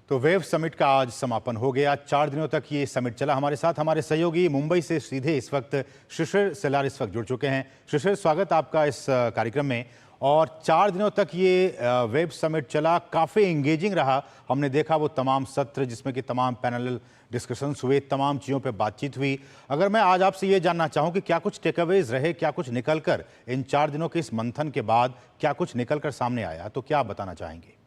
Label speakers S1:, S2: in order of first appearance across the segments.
S1: तो wave summit का आज समापन हो गया। 4 दिनों तक ये समिट चला। हमारे साथ हमारे सहयोगी मुंबई से सीधे इस वक्त शिशिर सेलार इस वक्त जुड़ चुके हैं। शिशिर, स्वागत आपका इस कार्यक्रम में। और 4 दिनों तक ये वेब समिट चला, काफ़ी एंगेजिंग रहा। हमने देखा वो तमाम सत्र जिसमें कि तमाम पैनल डिस्कशंस हुए, तमाम चीज़ों पे बातचीत हुई। अगर मैं आज आपसे ये जानना चाहूँ कि क्या कुछ टेकअवेज रहे, क्या कुछ निकल कर इन 4 दिनों के इस मंथन के बाद क्या कुछ निकल कर सामने आया, तो क्या आप बताना चाहेंगे?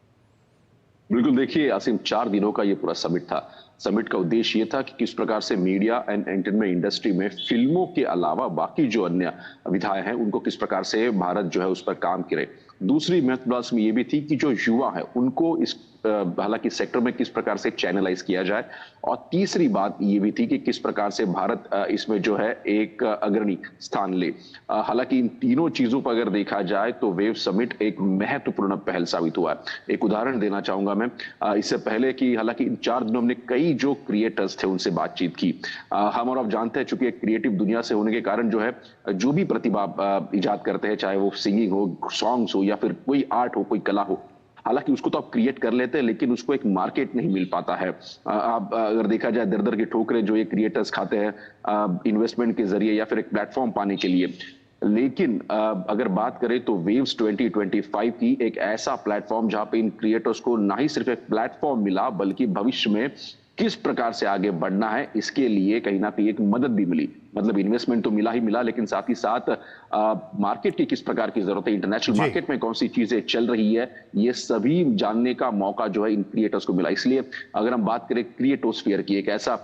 S2: बिल्कुल, देखिए आसिम, 4 दिनों का ये पूरा समिट था। समिट का उद्देश्य ये था कि किस प्रकार से मीडिया एंड एंटरटेनमेंट इंडस्ट्री में फिल्मों के अलावा बाकी जो अन्य विधाएं हैं उनको किस प्रकार से भारत जो है उस पर काम करे। दूसरी महत्वपूर्ण में ये भी थी कि जो युवा है उनको इस हालांकि सेक्टर में किस प्रकार से चैनलाइज किया जाए। और तीसरी बात ये भी थी कि किस प्रकार से भारत इसमें जो है एक अग्रणी स्थान ले। हालांकि इन तीनों चीजों पर अगर देखा जाए तो वेव समिट एक महत्वपूर्ण पहल साबित हुआ है। एक उदाहरण देना चाहूंगा मैं, इससे पहले कि हालांकि इन 4 दिनों हमने कई जो क्रिएटर्स थे उनसे बातचीत की। हम और आप जानते हैं, चूंकि एक क्रिएटिव दुनिया से होने के कारण जो है जो भी प्रतिभा इजाद करते हैं, चाहे वो सिंगिंग हो, सॉन्ग्स हो या फिर कोई आर्ट हो, कोई कला हो, हालांकि उसको तो आप क्रिएट कर लेते हैं लेकिन उसको एक मार्केट नहीं मिल पाता है। आप अगर देखा जाए दर दर की ठोकरें जो ये क्रिएटर्स खाते हैं इन्वेस्टमेंट के जरिए या फिर एक प्लेटफॉर्म पाने के लिए। लेकिन अगर बात करें तो वेव्स 2025 की एक ऐसा प्लेटफॉर्म जहां पे इन क्रिएटर्स को ना ही सिर्फ एक प्लेटफॉर्म मिला बल्कि भविष्य में किस प्रकार से आगे बढ़ना है इसके लिए कहीं ना कहीं एक मदद भी मिली। मतलब इन्वेस्टमेंट तो मिला ही मिला, लेकिन साथ ही साथ मार्केट की किस प्रकार की जरूरत है, इंटरनेशनल
S1: जी।
S2: मार्केट में कौन सी चीजें चल रही है, ये सभी जानने का मौका जो है इन क्रिएटर्स को मिला। इसलिए अगर हम बात करें क्रिएटोस्फीयर की, एक ऐसा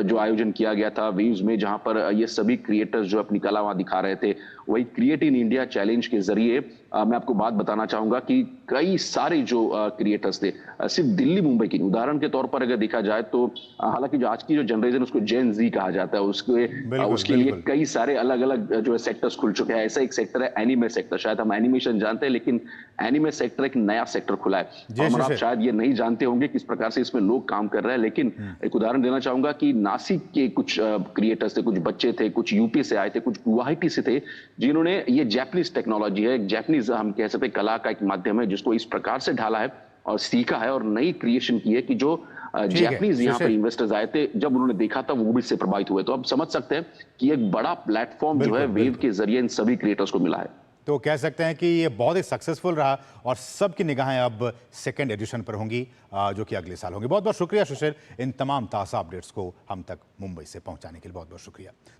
S2: जो आयोजन किया गया था वेव्स में जहां पर ये सभी क्रिएटर्स जो अपनी कला वहां दिखा रहे थे, वही क्रिएट इन इंडिया चैलेंज के जरिए मैं आपको बात बताना चाहूंगा कि कई सारे जो क्रिएटर्स थे, सिर्फ दिल्ली मुंबई की उदाहरण के तौर पर अगर देखा जाए तो हालांकि जो आज की जो जनरेशन उसको जेन जी कहा जाता है,
S1: बिल्कुल,
S2: उसके लिए
S1: बिल्कुल।
S2: कई सारे अलग अलग जो है सेक्टर्स खुल चुके हैं। ऐसा एक सेक्टर है एनिमे सेक्टर। शायद हम एनिमेशन जानते हैं लेकिन एनिमे सेक्टर एक नया सेक्टर खुला है
S1: जी,
S2: और आप
S1: शिशिर।
S2: शायद ये नहीं जानते होंगे किस प्रकार से इसमें लोग काम कर रहे हैं। लेकिन एक उदाहरण देना चाहूंगा कि नासिक के कुछ क्रिएटर्स थे, कुछ बच्चे थे, कुछ यूपी से आए थे, कुछ गुवाहाटी से थे, जिन्होंने ये जैपनीज टेक्नोलॉजी है, एक जैपनीज हम कह सकते हैं कला का एक माध्यम है जिसको इस प्रकार से ढाला है और सीखा है और नई क्रिएशन की है कि जो
S1: ठीक है,
S2: जैपनीज यहाँ पर
S1: शिशिर।
S2: इन्वेस्टर्स आए थे, जब उन्होंने देखा था वो भी इससे प्रभावित हुए। तो आप समझ सकते हैं कि एक बड़ा प्लेटफॉर्म जो है
S1: बिल्कुल,
S2: वेव
S1: बिल्कुल।
S2: के जरिए इन सभी क्रिएटर्स को मिला है।
S1: तो कह सकते हैं कि ये बहुत ही सक्सेसफुल रहा और सबकी निगाहें अब सेकेंड एडिशन पर होंगी, जो कि अगले साल होंगी। बहुत बहुत शुक्रिया शिशिर, इन तमाम ताज़ा अपडेट्स को हम तक मुंबई से पहुंचाने के लिए बहुत बहुत शुक्रिया।